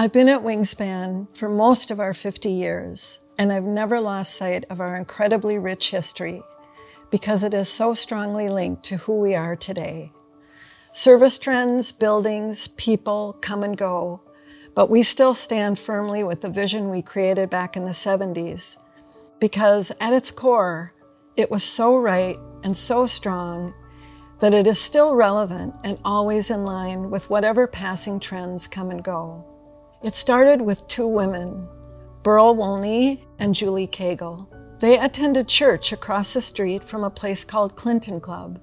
I've been at Wingspan for most of our 50 years, and I've never lost sight of our incredibly rich history because it is so strongly linked to who we are today. Service trends, buildings, people come and go, but we still stand firmly with the vision we created back in the 70s because at its core, it was so right and so strong that it is still relevant and always in line with whatever passing trends come and go. It started with two women, Beryl Wolney and Julie Cagle. They attended church across the street from a place called Clinton Club,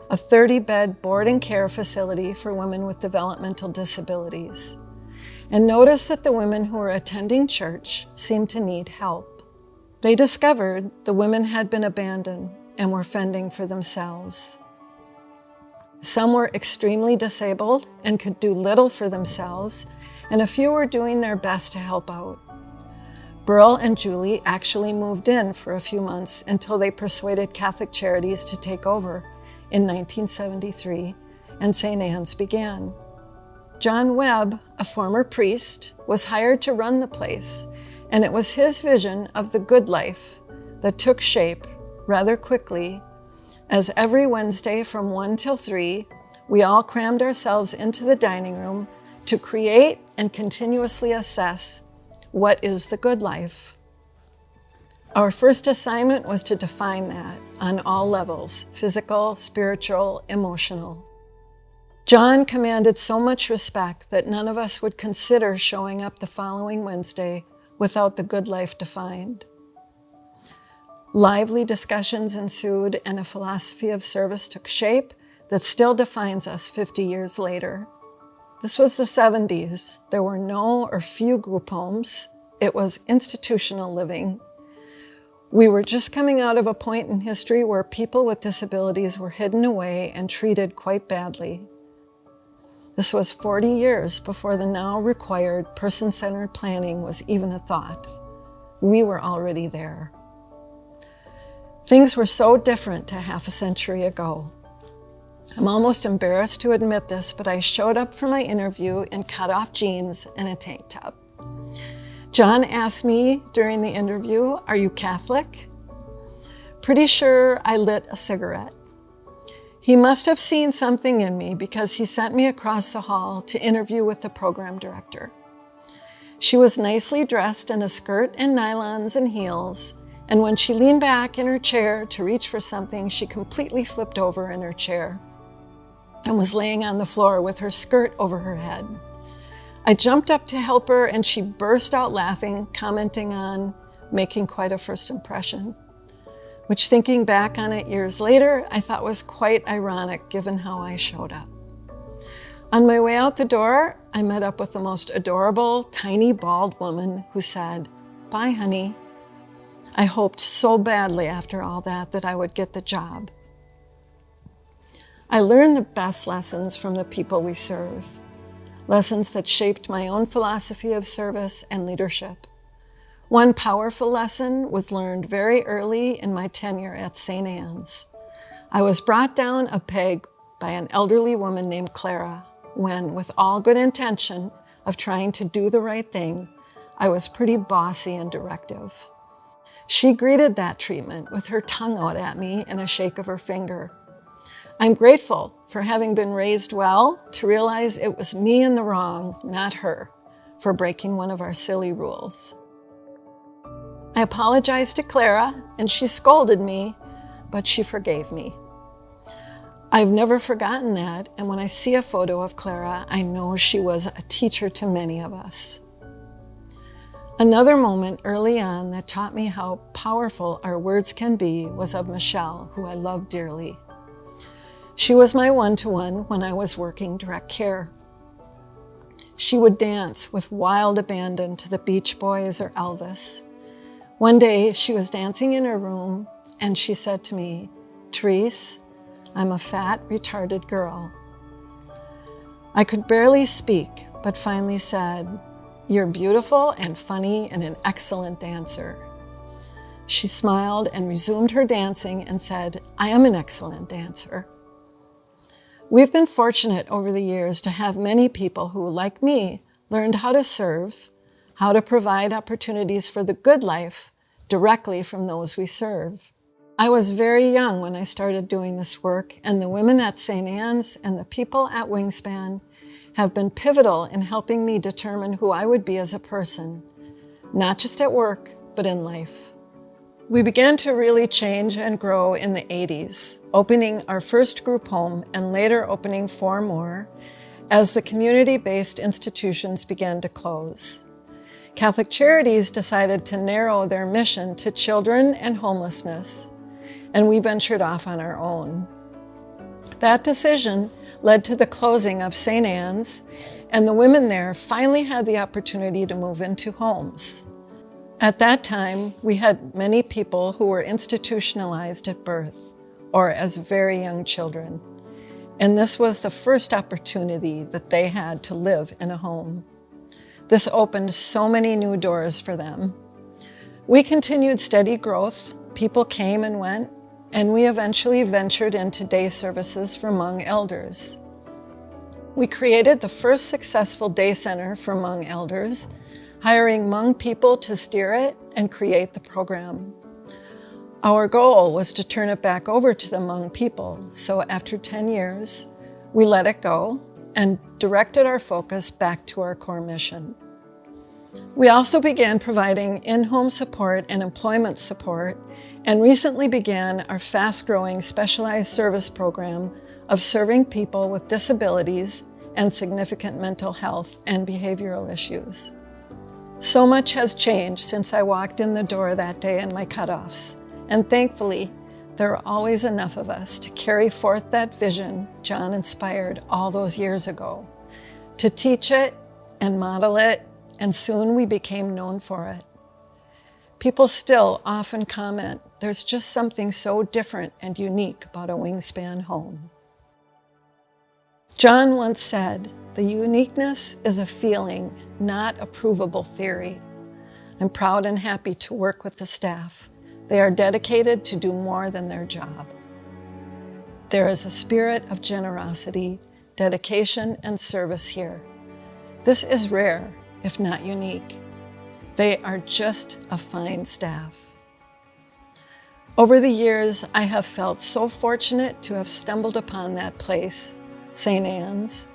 a 30-bed board and care facility for women with developmental disabilities, and noticed that the women who were attending church seemed to need help. They discovered the women had been abandoned and were fending for themselves. Some were extremely disabled and could do little for themselves, and a few were doing their best to help out. Beryl and Julie actually moved in for a few months until they persuaded Catholic Charities to take over in 1973, and St. Anne's began. John Webb, a former priest, was hired to run the place, and it was his vision of the good life that took shape rather quickly, as every Wednesday from 1 till 3, we all crammed ourselves into the dining room to create and continuously assess what is the good life. Our first assignment was to define that on all levels, physical, spiritual, emotional. John commanded so much respect that none of us would consider showing up the following Wednesday without the good life defined. Lively discussions ensued, and a philosophy of service took shape that still defines us 50 years later. This was the 70s. There were no or few group homes. It was institutional living. We were just coming out of a point in history where people with disabilities were hidden away and treated quite badly. This was 40 years before the now required person-centered planning was even a thought. We were already there. Things were so different to half a century ago. I'm almost embarrassed to admit this, but I showed up for my interview in cut-off jeans and a tank top. John asked me during the interview, "Are you Catholic?" Pretty sure I lit a cigarette. He must have seen something in me because he sent me across the hall to interview with the program director. She was nicely dressed in a skirt and nylons and heels, and when she leaned back in her chair to reach for something, she completely flipped over in her chair and was laying on the floor with her skirt over her head. I jumped up to help her, and she burst out laughing, commenting on making quite a first impression, which, thinking back on it years later, I thought was quite ironic given how I showed up. On my way out the door, I met up with the most adorable, tiny, bald woman who said, "Bye, honey." I hoped so badly after all that I would get the job. I learned the best lessons from the people we serve, lessons that shaped my own philosophy of service and leadership. One powerful lesson was learned very early in my tenure at St. Anne's. I was brought down a peg by an elderly woman named Clara when, with all good intention of trying to do the right thing, I was pretty bossy and directive. She greeted that treatment with her tongue out at me and a shake of her finger. I'm grateful for having been raised well to realize it was me in the wrong, not her, for breaking one of our silly rules. I apologized to Clara, and she scolded me, but she forgave me. I've never forgotten that, and when I see a photo of Clara, I know she was a teacher to many of us. Another moment early on that taught me how powerful our words can be was of Michelle, who I love dearly. She was my one-to-one when I was working direct care. She would dance with wild abandon to the Beach Boys or Elvis. One day she was dancing in her room and she said to me, "Therese, I'm a fat, retarded girl." I could barely speak, but finally said, "You're beautiful and funny and an excellent dancer." She smiled and resumed her dancing and said, "I am an excellent dancer." We've been fortunate over the years to have many people who, like me, learned how to serve, how to provide opportunities for the good life directly from those we serve. I was very young when I started doing this work, and the women at St. Anne's and the people at Wingspan have been pivotal in helping me determine who I would be as a person, not just at work, but in life. We began to really change and grow in the 80s, opening our first group home and later opening 4 more as the community-based institutions began to close. Catholic Charities decided to narrow their mission to children and homelessness, and we ventured off on our own. That decision led to the closing of St. Anne's, and the women there finally had the opportunity to move into homes. At that time, we had many people who were institutionalized at birth or as very young children, and this was the first opportunity that they had to live in a home. This opened so many new doors for them. We continued steady growth, people came and went, and we eventually ventured into day services for Hmong elders. We created the first successful day center for Hmong elders, hiring Hmong people to steer it and create the program. Our goal was to turn it back over to the Hmong people, so after 10 years, we let it go and directed our focus back to our core mission. We also began providing in-home support and employment support, and recently began our fast-growing specialized service program of serving people with disabilities and significant mental health and behavioral issues. So much has changed since I walked in the door that day in my cutoffs, and thankfully, there are always enough of us to carry forth that vision John inspired all those years ago, to teach it and model it, and soon we became known for it. People still often comment, there's just something so different and unique about a Wingspan home. John once said, the uniqueness is a feeling, not a provable theory. I'm proud and happy to work with the staff. They are dedicated to do more than their job. There is a spirit of generosity, dedication, and service here. This is rare, if not unique. They are just a fine staff. Over the years, I have felt so fortunate to have stumbled upon that place, St. Anne's,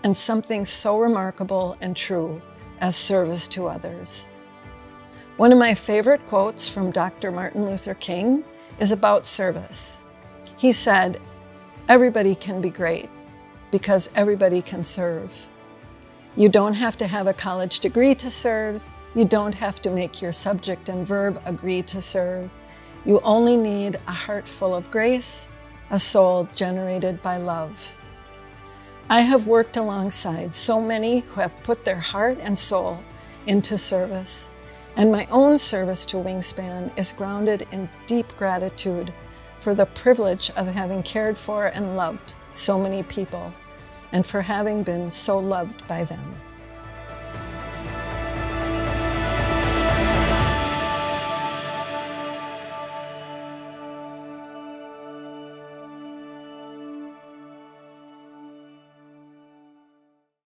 and something so remarkable and true as service to others. One of my favorite quotes from Dr. Martin Luther King is about service. He said, "Everybody can be great because everybody can serve. You don't have to have a college degree to serve. You don't have to make your subject and verb agree to serve. You only need a heart full of grace, a soul generated by love." I have worked alongside so many who have put their heart and soul into service, and my own service to Wingspan is grounded in deep gratitude for the privilege of having cared for and loved so many people, and for having been so loved by them.